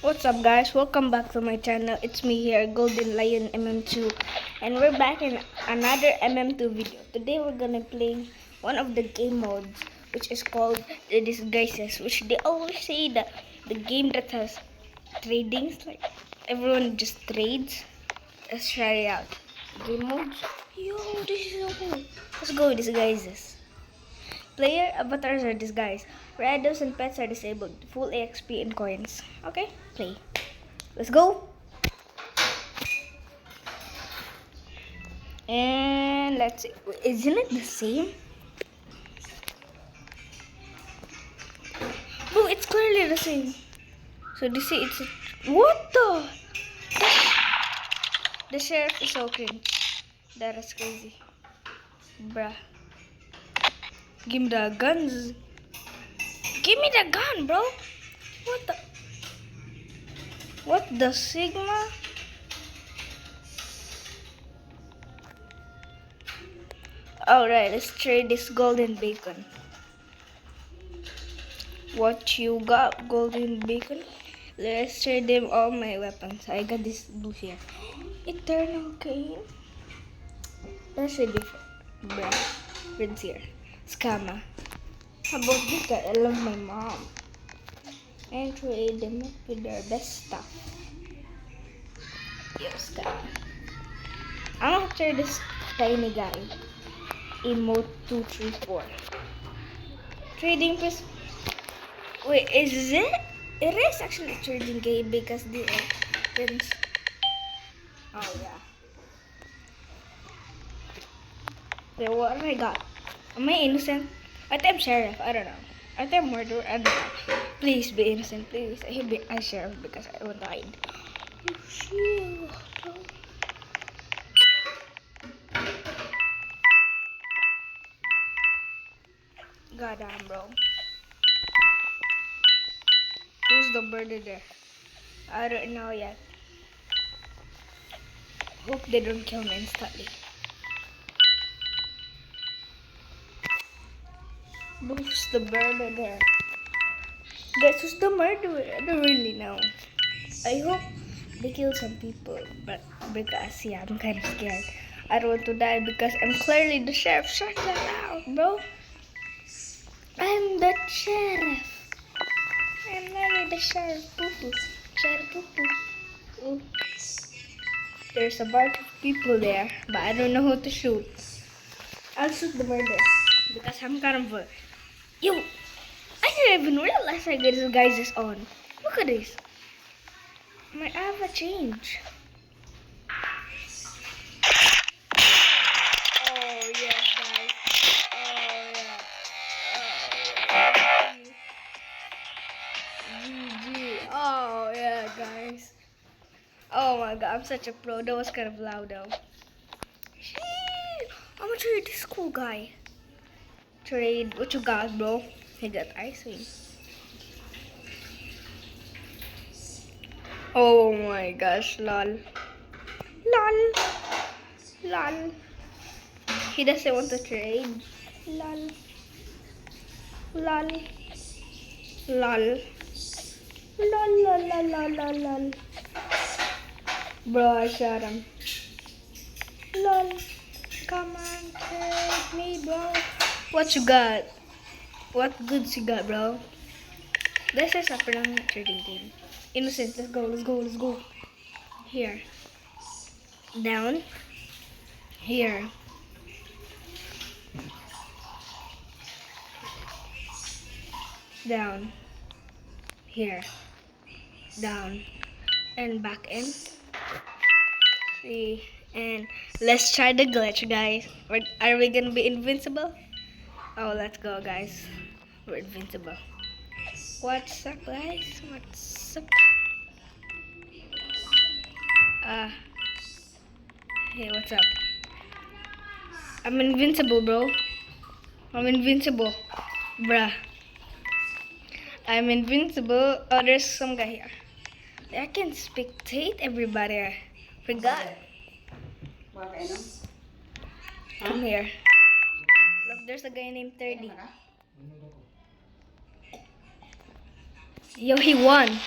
What's up guys, welcome back to my channel. It's me here, Golden Lion MM2, and we're back in another MM2 video. Today we're gonna play one of the game modes, which is called the Disguises, which they always say that the game that has tradings, like everyone just trades. Let's try it out. Game modes. Yo, this is so cool. Let's go with Disguises. Player avatars are disguised. Randoms and pets are disabled. Full EXP and coins. Okay, play. Let's go. And let's see. Isn't it the same? No, it's clearly the same. So this is it's what the? The sheriff is so cringe. That is crazy. Bruh. Give me the guns. Give me the gun, bro. What the? What the Sigma? Alright, let's trade this golden bacon. What you got, golden bacon? Let's trade them all my weapons. I got this blue here. Eternal cane. That's a different. Bruh. Rinse here. Scammer. How about this guy? I love my mom. And trade them up with their best stuff. Yo, scammer. I'm gonna trade this tiny guy. Emote 234. Trading plus. Wait, is it? It is actually a trading game because the prince. Oh yeah. Wait, what have I got? Am I innocent? I think I'm sheriff. I don't know. I think I'm murderer. I don't know. Please be innocent, please. I sheriff because I want to hide. Oh shit. Goddamn, bro. Who's the bird there? I don't know yet. Hope they don't kill me instantly. Who's the bird there? Guess who's the murderer? I don't really know. I hope they kill some people, but because yeah, I'm kind of scared. I don't want to die because I'm clearly the sheriff. Shut that out, bro. I'm the sheriff. I'm literally the sheriff. Poo-poo. Sheriff poo-poo. Ooh. There's a bunch of people there, but I don't know who to shoot. I'll shoot the murderer because I'm kind of a... Yo, I didn't even realize I get this guys is on. Look at this. My avatar change. Oh yes, guys. Oh yeah. GG. Oh yeah, guys. Oh my god, I'm such a pro. That was kind of loud though. I'm gonna trade this cool guy. Trade what you got, bro? He got ice cream. Oh my gosh, lol. Lol. Lol. He doesn't want to trade. Lol. Lol. Lol. Lol, lol, lol, lol, lol, lol. Bro, I shot him. Lol. Come on, trade me, bro. What you got? What goods you got, bro? This is a prank trading game. Innocent, let's go, let's go, let's go. Here. Down. Here. Down. Here. Down. And back in. See. And let's try the glitch, guys. Are we gonna be invincible? Oh, let's go, guys. We're invincible. What's up, guys? What's up? Hey, what's up? I'm invincible, bro. I'm invincible. Bruh. I'm invincible. Oh, there's some guy here. I can spectate everybody. I forgot. Come here. Look, there's a guy named 30. Yo, he won.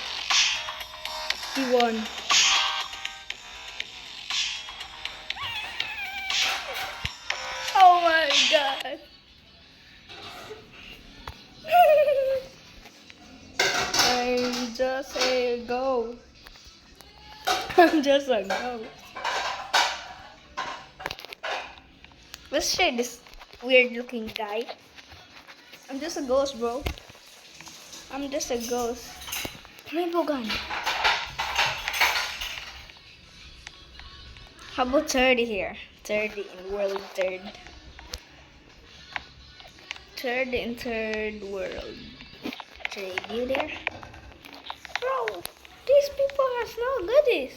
61. Oh my god. I'm just a ghost. I'm just a ghost. Let's share this weird looking guy. I'm just a ghost, bro. I'm just a ghost. Rainbow gun. How about 30 here? 30 in world third. Third in third world. Trade you there? Bro, these people has no goodies.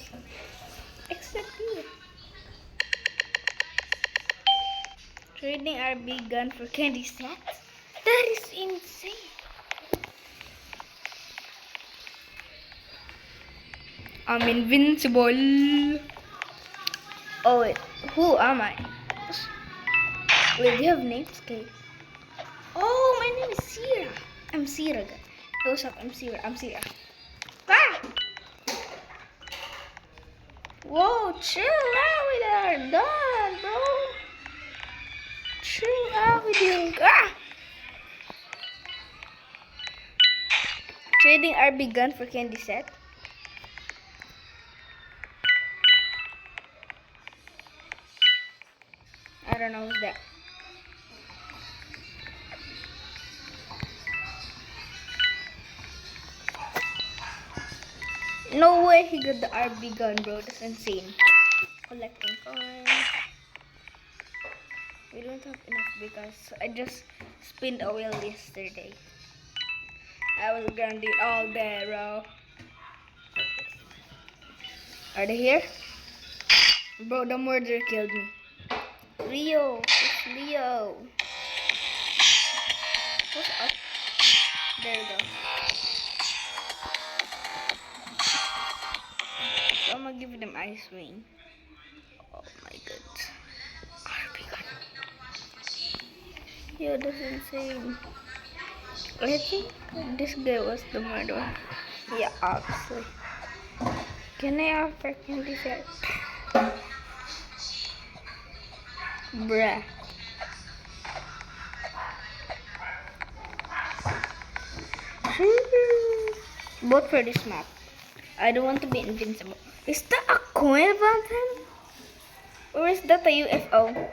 Except you. Trading RB gun for candy sets? That is insane. I'm invincible. Oh wait, who am I? Wait, do you have names? Okay. Oh, my name is Sierra. I'm Sierra. What's up? I'm Sierra. I'm Sierra. Ah! Whoa, chill out with our gun, bro. Chill out with your gun. Trading RB gun for candy set. I don't know who's that. No way he got the RB gun, bro. That's insane. Collecting coins. We don't have enough because I just spent a wheel yesterday. I was grinding all day, bro. Are they here? Bro, the murderer killed me. Leo. It's Leo. What's up? There we go. So I'm gonna give them ice wing. Oh my god. RB gun. Yo, that's insane. I think this guy was the murderer. Yeah, obviously. Can I offer candy set? Bruh. Both for this map. I don't want to be invincible. Is that a coin button? Or is that a UFO?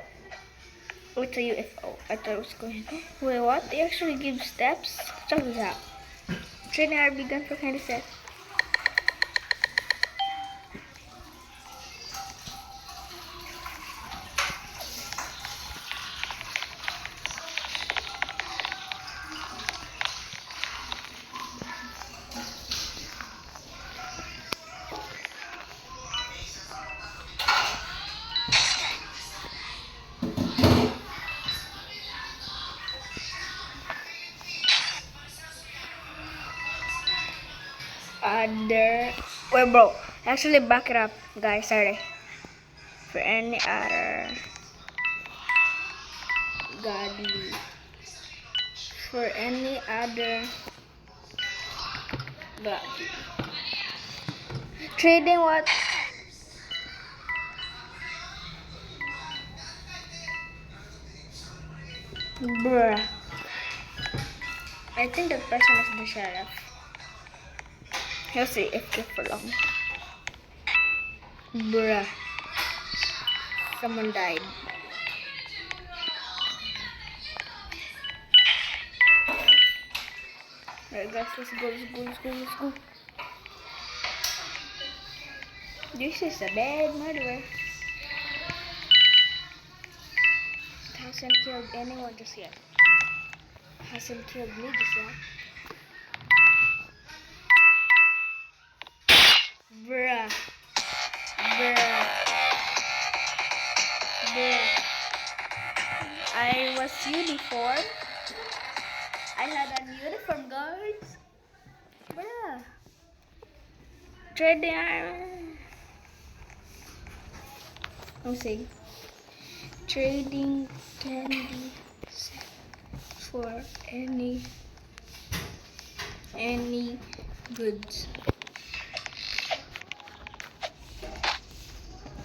Oh, it's a UFO. I thought it was coin. Wait, what? They actually give steps? Check this out. Training RB gun for candy set. Wait, bro. Actually, back it up, guys. Sorry. For any other godly. For any other godly. Trading what? Bruh. I think that person is the sheriff. He'll see if it for long. Bruh. Someone died. Alright guys, let's go. This is a bad murderer. It hasn't killed anyone just yet. Hasn't killed me just yet. Bruh. I was uniform. I had a uniform, guards. Bruh. Trading. Let me see. Trading candy set for any goods.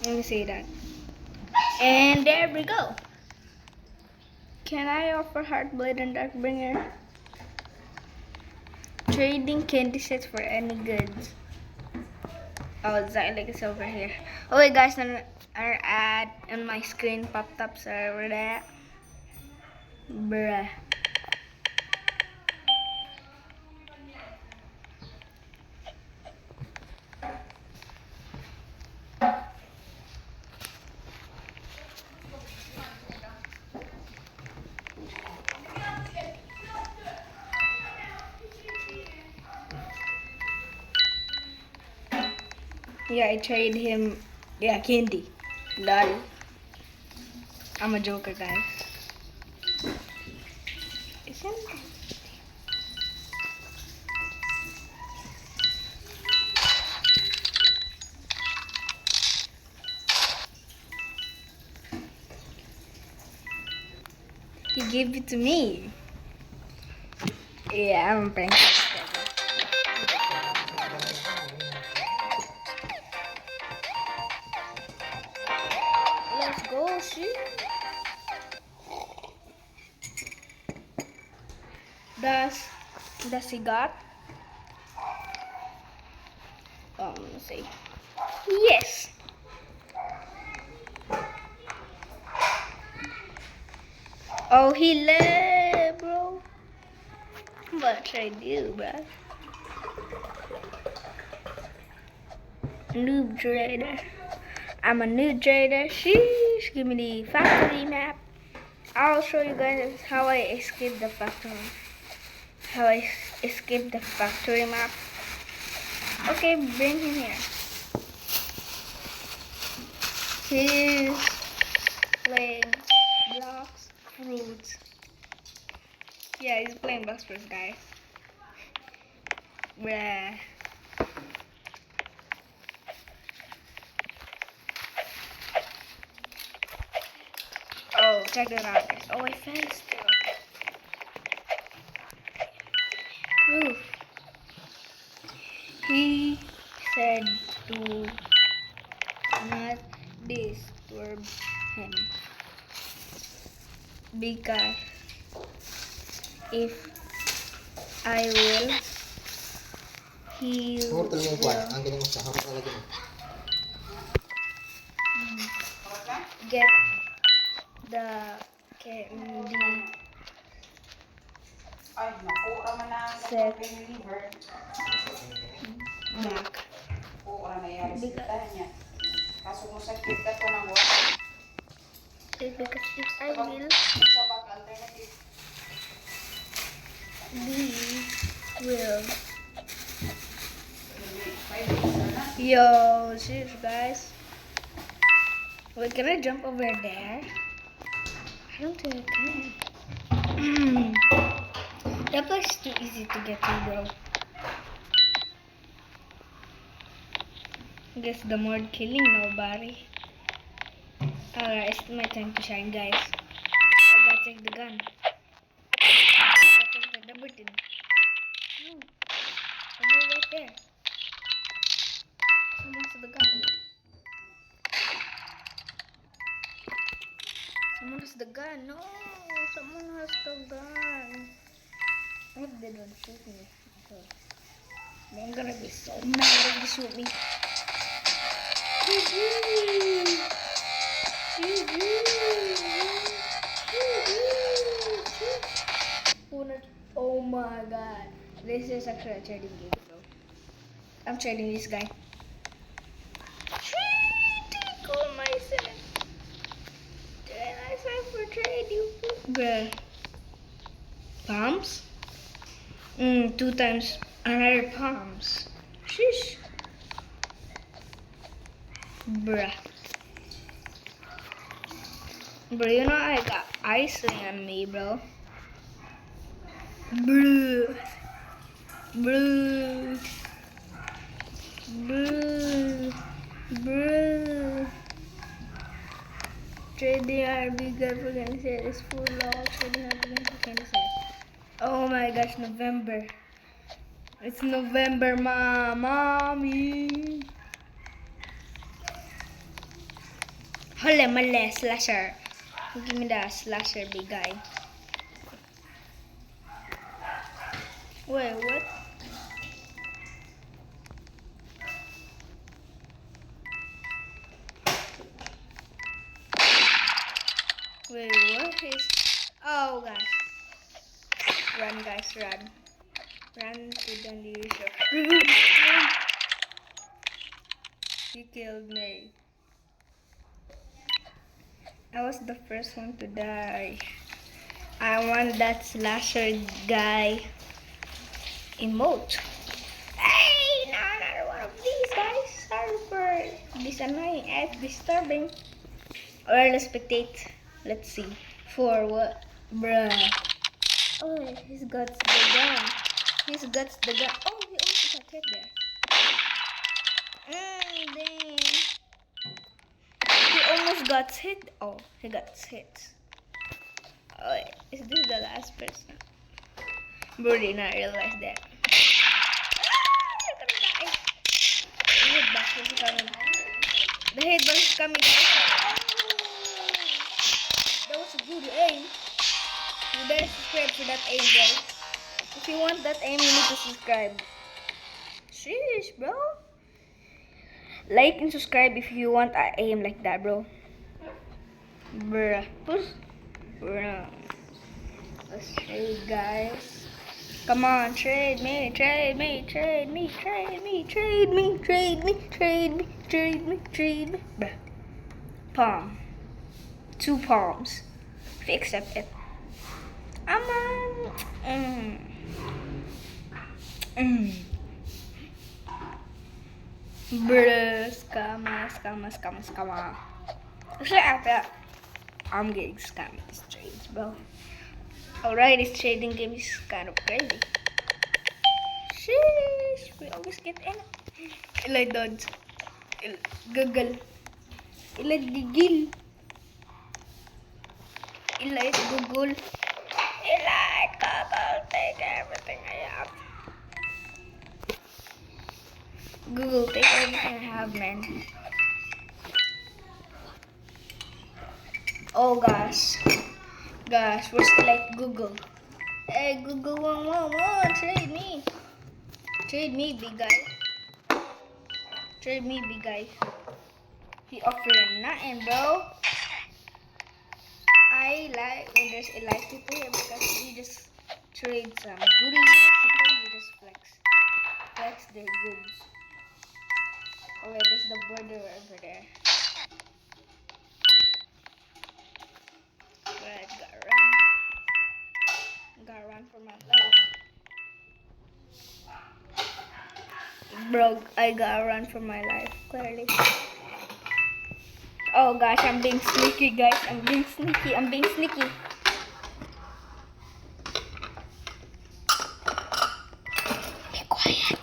Let me say that. And there we go. Can I offer Heartblade and Darkbringer? Trading candy sets for any goods. Oh, Xylix is over here. Oh wait guys, our ad on my screen popped up, so over there. Bruh. Yeah, I trade him. Yeah, candy. Lol. I'm a joker, guys. Isn't he gave it to me? Yeah, I'm pranking. Let's go, shoot. Does he got? Let's see. Yes. Oh, he left, bro. What should I do, bro? Noob trader. I'm a noob trader. Sheesh. Give me the factory map. I'll show you guys how I escaped the factory. How I escaped the factory map. Okay, bring him here. He's playing blocks, fruits. Yeah, he's playing blocks, fruits, guys. Bruh. Oh, check it out, guys. Oh, I fell still. Oof. He said to not disturb him because if I will, he will get the candy set back. Because if I will, we will. Yo, serious guys. Wait, can I jump over there? I don't think I can. That place is too easy to get to, bro. Guess the mod killing nobody. Alright, it's my time to shine, guys. I gotta take the gun. I gotta take the double tin. No, someone right there. Someone has the gun. Someone has the gun. No, someone has the gun. I hope they don't shoot me. I'm gonna be so mad if they shoot me. Oh my god. This is actually a trading game, bro. I'm trading this guy. Trading, oh my son. Did I sign for trade, you? Bruh. Palms? 2 times another palms. Sheesh. Bruh. Bro, you know I got icing on me, bro. Bruh. Bruh. Bruh. Bruh. Trading RB good for candy set is full of trading RB good for candy set. Oh my gosh, November. It's November, mommy. Holy male, slasher. Give me the slasher, big guy. Wait, what? Wait, what is... Oh, gosh. Run, guys, run. Run to the nearest room. He killed me. I was the first one to die. I want that slasher guy emote. Hey, no, another one of these guys. Sorry for this annoying and disturbing. Or let's spectate. Let's see. For what? Bruh. Oh, he's got the gun. He's got the gun. Oh, he also got hit there. Dang. He almost got hit. Oh, he got hit. Oh, is this the last person? Bro did not realize that. You're gonna die. The hitbox is coming. The hitbox is coming, guys. Oh, that was a good aim. You better subscribe for that aim, guys. If you want that aim, you need to subscribe. Sheesh, bro. Like and subscribe if you want an aim like that, bro. Bruh. Bruh. Let's trade, guys. Come on, trade me, trade me, trade me, trade me, trade me, trade me, trade me, trade me, trade me. Bruh. Palm. 2 palms. If you accept it. I'm on. Bruh. Scammer. Actually, after I'm getting scammed in these trades, bro. Alright, this trading game is kind of crazy. Sheesh, we always get in. Ilay dodge. Gagal. Ilay digil. Ilay Google. Ilay Google, take everything I have. Google, take everything I have, man. Oh gosh. Gosh, we're still like Google. Hey, Google 111, trade me. Trade me, big guy. Trade me, big guy. He offered nothing, bro. I like when there's a live people here because we just trade some goodies. Sometimes we just flex their goods. Oh wait, there's the border over there. Right, gotta run for my life. Bro, I gotta run for my life, clearly. Oh gosh, I'm being sneaky, guys. I'm being sneaky. Be quiet.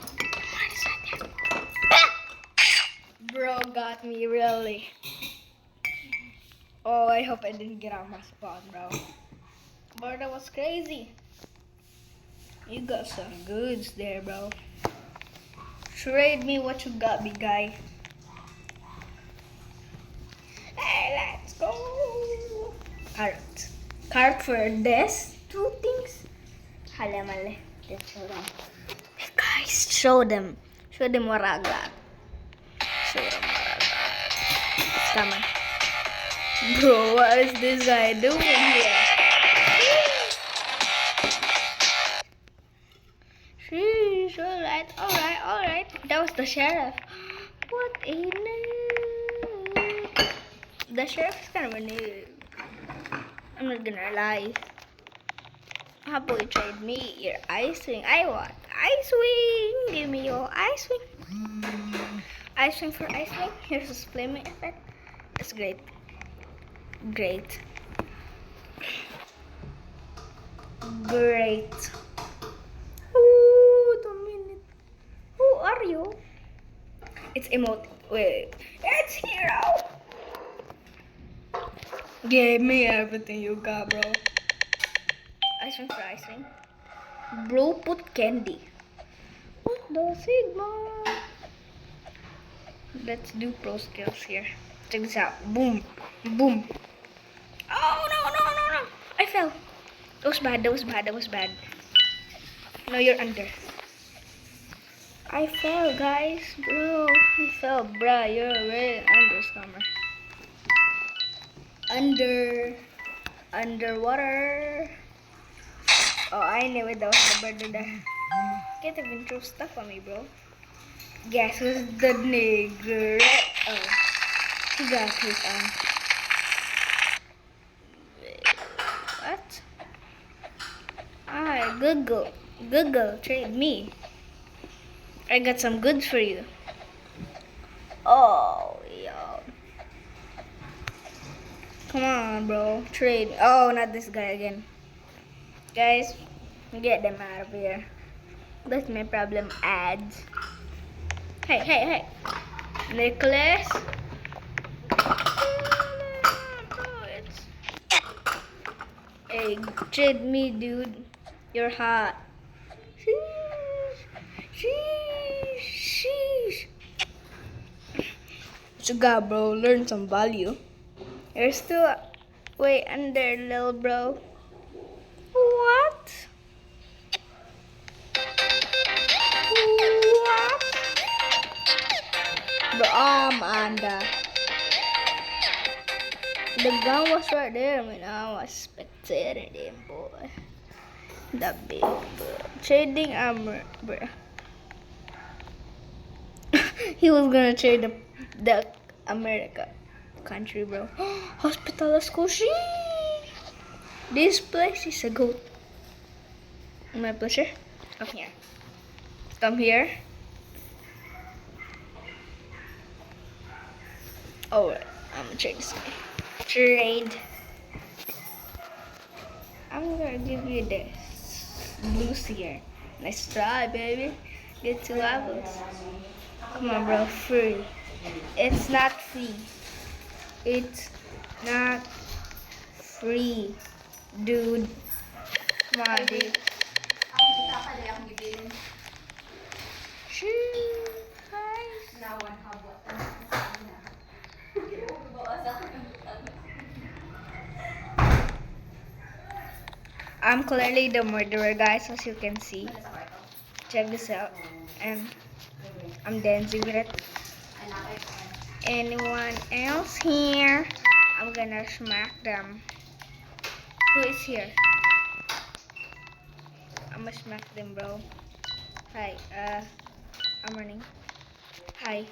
Bro got me, really. Oh, I hope I didn't get out of my spawn, bro. But that was crazy. You got some goods there, bro. Trade me what you got, big guy. Hey, let's go. Carrot for this. 2 things. Hala mali. Let's show them. Hey guys, show them. Show them what I got. It's coming. Bro, what is this guy doing here? Sheesh, alright. That was the sheriff. What a noob. The sheriff is kind of a noob. I'm not gonna lie. How about you trade me your ice swing? I want ice swing. Give me your ice swing. Ice swing for ice swing. Here's a flaming effect. It's great. Great. Ooh, 2 minutes. Who are you? It's emote. Wait. It's Hero. Give me everything you got, bro. Ice cream for ice cream. Bro, put candy. What the Sigma? Let's do pro skills here. Check this out. Boom. Boom. Oh, no, no, no, no. I fell. That was bad, that was bad, that was bad. No, you're under. I fell, guys. Bro, I fell. Bruh, you're a real under scammer. Underwater. Oh, I knew it. That was the bird there. Can't even throw stuff on me, bro. Guess who's the nigger? Oh, he got his What? Ah, Google, trade me. I got some goods for you. Oh, yo. Come on, bro. Trade. Oh, not this guy again. Guys, get them out of here. That's my problem, ads. Hey, hey, hey. Nicholas? Hey, trade me, dude. You're hot. Sheesh. What you got, bro? Learn some value. You're still way under, little bro. What? What? Bro, I'm under. The gun was right there, man. I was spectating him, boy. The big boy. Trading armor, bro. He was gonna trade the America country, bro. Hospital Scotia. This place is a goat. My pleasure. Come here. Come here. Alright, I'm gonna trade this guy. Trade. I'm gonna give you this blue here. Nice try, baby. Get 2 apples. Come on, bro. Free. It's not free. It's not free, dude. Come on, dude. I'm clearly the murderer, guys, as you can see. Check this out. And I'm dancing with it. Anyone else here? I'm gonna smack them. Who is here? I'm gonna smack them, bro. Hi, I'm running. Hi.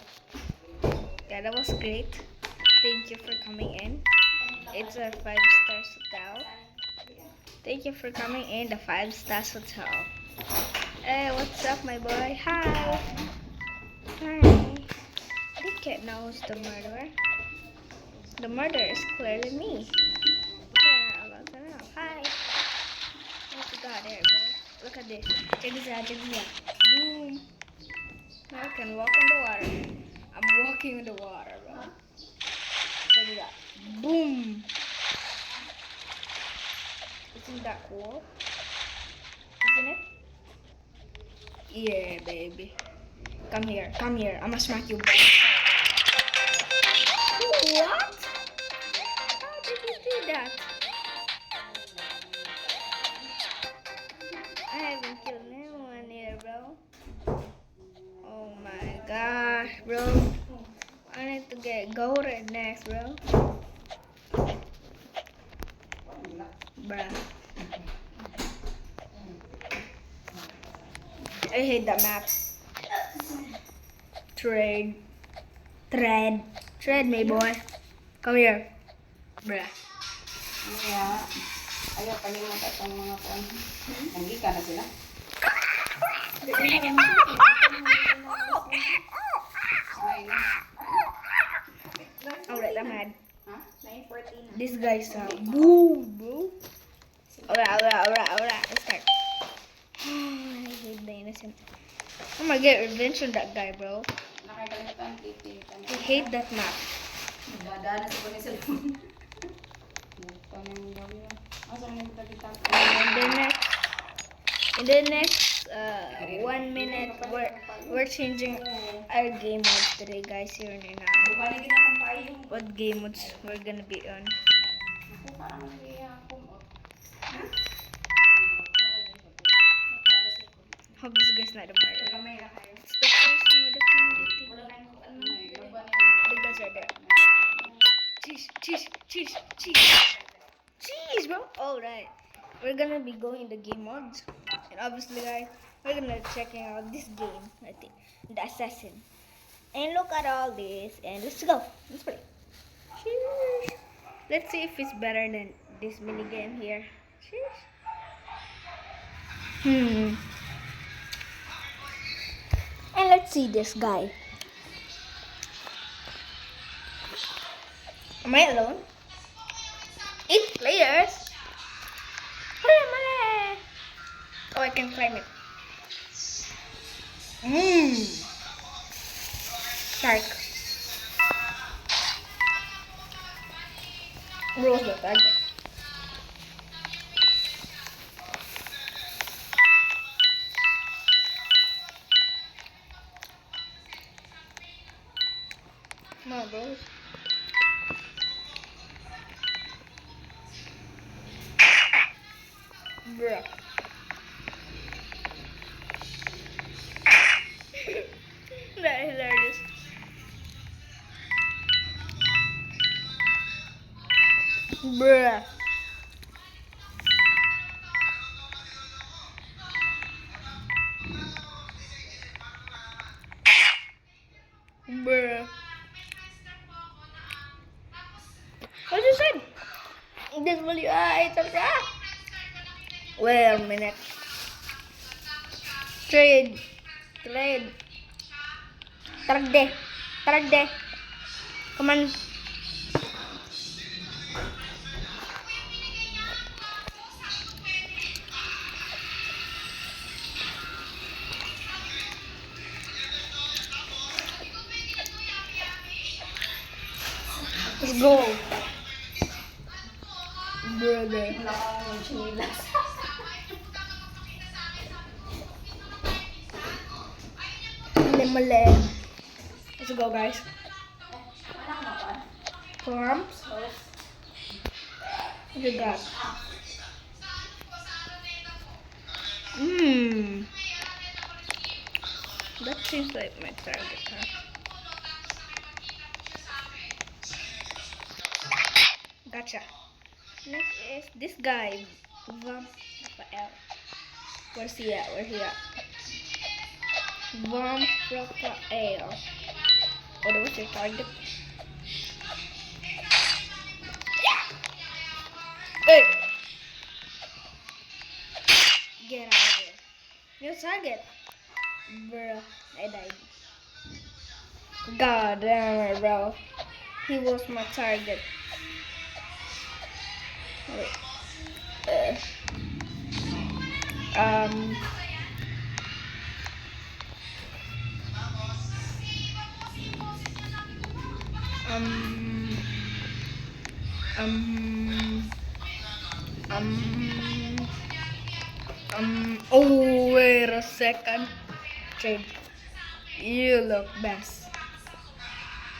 Yeah, that was great. Thank you for coming in. It's a 5-star hotel. Thank you for coming in the 5-star hotel. Hey, what's up, my boy? Hi. Hi. The kid knows the murderer. The murderer is clearly me. Yeah, I'm about to know. Hi. What you got there, bro? Look at this. Check this out, check this out. Boom. Now I can walk on the water. I'm walking on the water, bro. Check it out. Boom. Isn't that cool? Isn't it? Yeah, baby. Come here, come here. I'm gonna smack you, bro. What? How did you do that? I haven't killed anyone here, bro. Oh my gosh, bro. I need to get golded next, bro. Bruh. I hate that map. Trade me, boy. Come here. Bruh. Kaya, ayaw kalimutan itong mga pan. Nanggika na sila. Alright, I'm mad. Ha? 9:14. This guy's boom, bro. Alright. Let's start. I hate the innocent. I'm gonna get revenge on that guy, bro. Nakakalimutan, titin. I hate that map. Dadaan na sa kunin sa lupon. Asa mo yung kita? In the next 1 minute. We're changing our game modes today, guys. Here and now. Buka na gina akong payo. What game modes we're gonna be on? Ako para mag-iya akong. Hope this guy's not a murderer. Kamay na kayo. It's the person with the candy thing. Wala kayong ano na eh. Laban The guys are there. Cheese, bro. All right. We're gonna be going in the game modes, and obviously, guys, we're gonna checking out this game. I think the assassin. And look at all this, and let's go. Let's play. Cheers. Let's see if it's better than this mini game here. Cheers. And let's see this guy. Am I alone? 8 players. Oh, I can climb it. Shark. Rose the target. Come on, bros. Bruh. That is hilarious. Bruh. Bruh. What you said? This will you it's wait a minute. Trade. Taragde. Come on. Let's go. Brother. Wala kang chinilas. Mali. Let's go, guys. Forms. What you got? That seems like my target, huh? Gotcha. Next is this guy. Raphael. Where's he at? Raphael. Oh, that was your target. Hey! Get out of here. Your target. Bruh, I died. God damn it, bro. He was my target. Wait. Oh, wait a second. Trade. You look best.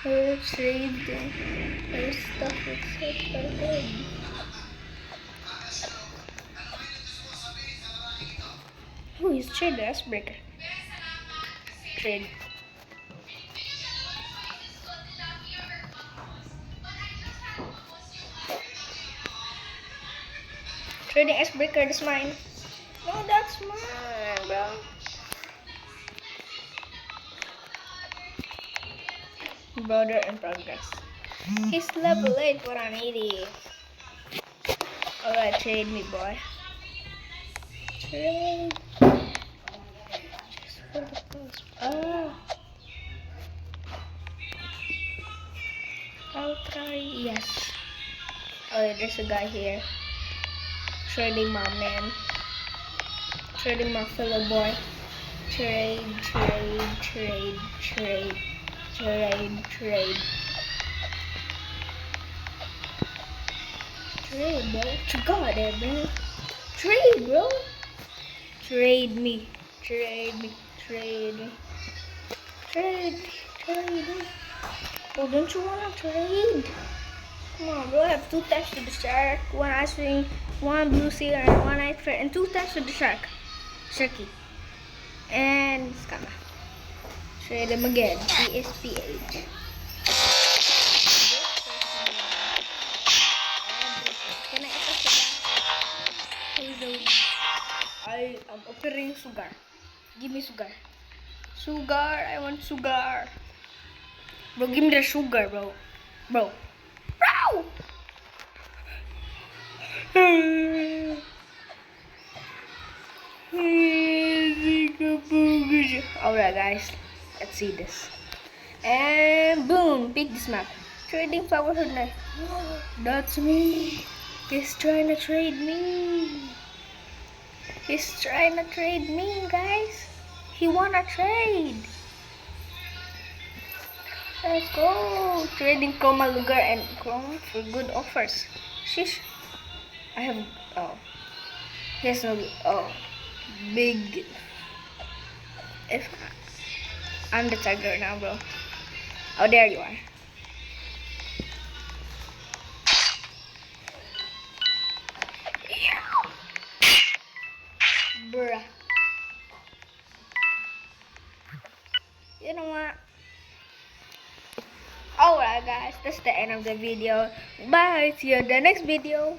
Trade. There's stuff that's so good. Oh, he's trade the icebreaker. Trade. Trading icebreaker, that's mine. No, that's mine, bro. Brother in progress. He's level 8 for an 80. Alright, trade me, boy. Trade. Just for the post. Oh. I'll try. Yes. Oh, there's a guy here. Trading my man. Trading my fellow boy. Trade. Trade, bro. God, man. Trade, bro. Trade me. Trade me, trade me. Trade, trade me. Oh, don't you wanna trade? Come on, bro. I have 2 taps to the shark, 1 ice ring, 1 blue seal, and 1 ice fair, and 2 taps to the shark. Sharky. And Scammer. Trade him again. ESPH. Can I I am offering sugar. Give me sugar. Sugar, I want sugar. Bro, give me the sugar, bro. Bro. Bro! Alright, guys. Let's see this. And boom, pick this map. Trading flower hood knife. That's me. He's trying to trade me. He's trying to trade me, guys. He wanna trade. Let's go. Trading Chroma Lugar and Chrome for good offers. Sheesh. I have, oh. Here's no, oh. Big. If I'm the tiger now, bro. Oh, there you are. Bruh. You know what? Alright, guys. That's the end of the video. Bye. See you in the next video.